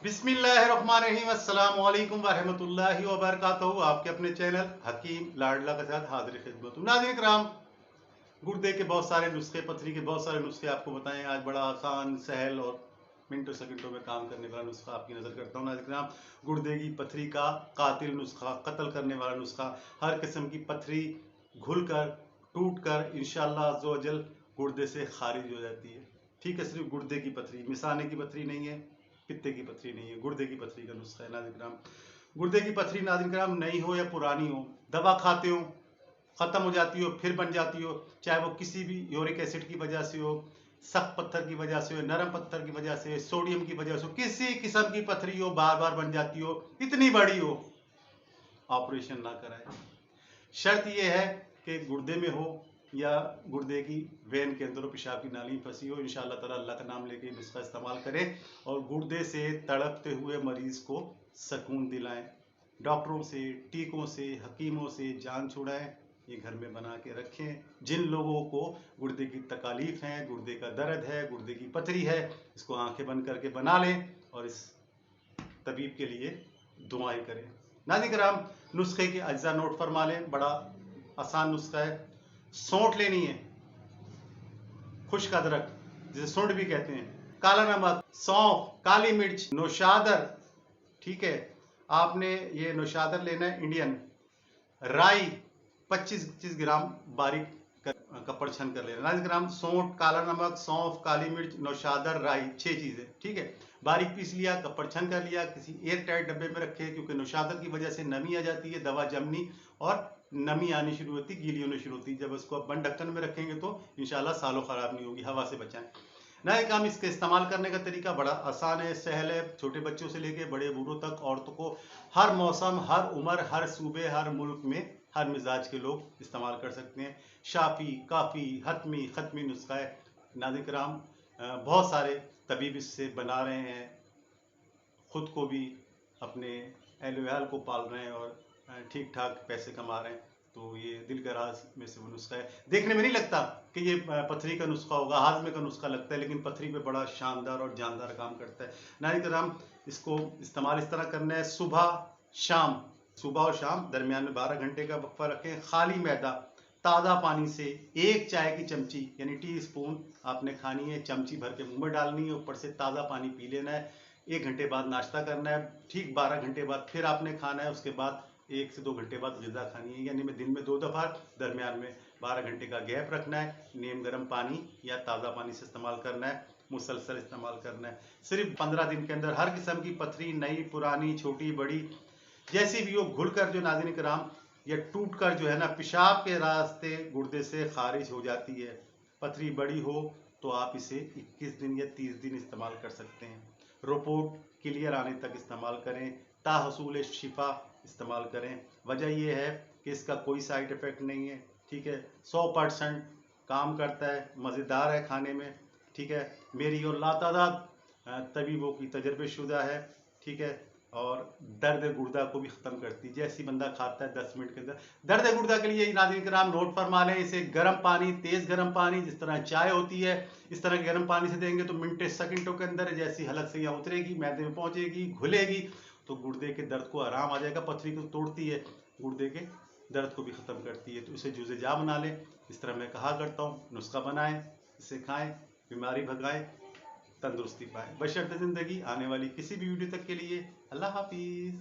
बिस्मिल्लाहिर्रहमानिर्रहीम अस्सलामु अलैकुम वरहमतुल्लाहि वबरकातुहू। आपके अपने चैनल हकीम लाडला के साथ हाजिर खिदमत हूँ। नाज़रीन किराम, गुर्दे के बहुत सारे नुस्खे, पथरी के बहुत सारे नुस्खे आपको बताएं। आज बड़ा आसान, सहल और मिनटों सेकंडों में काम करने वाला नुस्खा आपकी नज़र करता हूँ। नाज़रीन किराम, गुर्दे की पथरी का कातिल नुस्खा, कत्ल करने वाला नुस्खा। हर किस्म की पथरी घुल कर, टूट कर इंशाअल्लाह अज़्ज़ व जल गुर्दे से खारिज हो जाती है। ठीक है, सिर्फ गुर्दे की पथरी, मिसाने की पथरी नहीं है, पित्ते की पथरी नहीं है, गुर्दे की पथरी का नुस्खा है। नाज़रीन किराम, गुर्दे की पथरी नाज़रीन किराम नई हो या पुरानी हो, दवा खाते हो, खत्म हो जाती हो, फिर बन जाती हो, चाहे वो किसी भी यूरिक एसिड की वजह से हो, सख्त पत्थर की वजह से हो, नरम पत्थर की वजह से, सोडियम की वजह से हो, किसी किस्म की पथरी हो, बार बार बन जाती हो, इतनी बड़ी हो, ऑपरेशन ना कराए। शर्त यह है कि गुर्दे में हो या गुर्दे की वेन के अंदर पेशाब की नाली फंसी हो। इंशाअल्लाह ताला अल्लाह का नाम लेके नुस्खा इस्तेमाल करें और गुर्दे से तड़पते हुए मरीज को सुकून दिलाएं। डॉक्टरों से, टीकों से, हकीमों से जान छुड़ाएं। ये घर में बना के रखें। जिन लोगों को गुर्दे की तकालीफ है, गुर्दे का दर्द है, गुर्दे की पथरी है, इसको आंखें बंद करके बना लें और इस तबीब के लिए दुआएं करें। नाज़रीन किराम, नुस्खे के अज्जा नोट फरमा लें। बड़ा आसान नुस्खा है। सौंठ लेनी है, खुश्क अदरक जिसे सूंठ भी कहते हैं, काला नमक, सौंफ, काली मिर्च, नौशादर। ठीक है, आपने ये नौशादर लेना है इंडियन। राई 25-25 ग्राम बारीक कपड़ छन कर लेना। 90 ग्राम सौंठ, काला नमक, सौंफ, काली मिर्च, नौशादर, राई, 6 चीजें। ठीक है, बारीक पीस लिया, कपड़ छन कर लिया, किसी एयर टाइट डब्बे में रखे, क्योंकि नौशादर की वजह से नमी आ जाती है, दवा जमनी और नमी आनी शुरू होती, गीली होनी शुरू होती है। जब उसको बंद ढक्कन में रखेंगे तो इंशाल्लाह सालों खराब नहीं होगी। हवा से बचाएं। नए काम, इसके इस्तेमाल करने का तरीका बड़ा आसान है, सहल है। छोटे बच्चों से लेके बड़े बूढ़ों तक, औरतों को, हर मौसम, हर उम्र, हर सूबे, हर मुल्क में, हर मिजाज के लोग इस्तेमाल कर सकते हैं। शाफी, काफ़ी, हतमी, ख़त्मी नुस्खा है। नाज़रीन किराम, बहुत सारे तबीब इससे बना रहे हैं, ख़ुद को भी, अपने अहल वयाल को पाल रहे हैं और ठीक ठाक पैसे कमा रहे हैं। तो ये दिल का राज में से वो नुस्खा है। देखने में नहीं लगता कि ये पथरी का नुस्खा होगा, हाजमे का नुस्खा लगता है, लेकिन पथरी पे बड़ा शानदार और जानदार काम करता है। नाज़रीन किराम, इसको इस्तेमाल इस तरह करना है। सुबह और शाम दरमियान में 12 घंटे का वक्फा रखें। खाली मैदा, ताज़ा पानी से 1 चाय की चमची यानी टी स्पून आपने खानी है, चमची भर के मुंह में डालनी है, ऊपर से ताज़ा पानी पी लेना है। 1 घंटे बाद नाश्ता करना है। ठीक 12 घंटे बाद फिर आपने खाना है। उसके बाद 1 से 2 घंटे बाद ग़िज़ा खानी है, यानी में दिन में 2 दफ़ा, दरमियान में 12 घंटे का गैप रखना है। नीम गर्म पानी या ताज़ा पानी से इस्तेमाल करना है, मुसलसल इस्तेमाल करना है। सिर्फ 15 दिन के अंदर हर किस्म की पथरी, नई, पुरानी, छोटी, बड़ी, जैसी भी हो, घुल कर जो नाज़रीन किराम या टूट कर जो है ना, पेशाब के रास्ते गुर्दे से खारिज हो जाती है। पथरी बड़ी हो तो आप इसे 21 दिन या 30 दिन इस्तेमाल कर सकते हैं। रिपोर्ट क्लियर आने तक इस्तेमाल करें, ताहसूल शिफा इस्तेमाल करें। वजह यह है कि इसका कोई साइड इफ़ेक्ट नहीं है। ठीक है, 100% काम करता है, मज़ेदार है खाने में। ठीक है, मेरी और लातादाद तबीबों की तजर्बेशुदा है। ठीक है, और दर्द गुर्दा को भी ख़त्म करती है। जैसी बंदा खाता है 10 मिनट के अंदर दर्द गुर्दा के लिए नाज़रीन किराम नोट फरमा लें। इसे गर्म पानी, तेज़ गर्म पानी, जिस तरह चाय होती है, इस तरह गर्म पानी से देंगे तो मिनट सेकंडों के अंदर जैसी हलक से यहाँ उतरेगी, मैदे में पहुँचेगी, घुलेगी, तो गुर्दे के दर्द को आराम आ जाएगा। पथरी को तोड़ती है, गुर्दे के दर्द को भी ख़त्म करती है। तो इसे जुज़े जा बना लें। इस तरह मैं कहा करता हूँ, नुस्खा बनाएं, इसे खाएं, बीमारी भगाएं, तंदुरुस्ती पाएं। बशर्ते ज़िंदगी। आने वाली किसी भी वीडियो तक के लिए अल्लाह हाफिज़।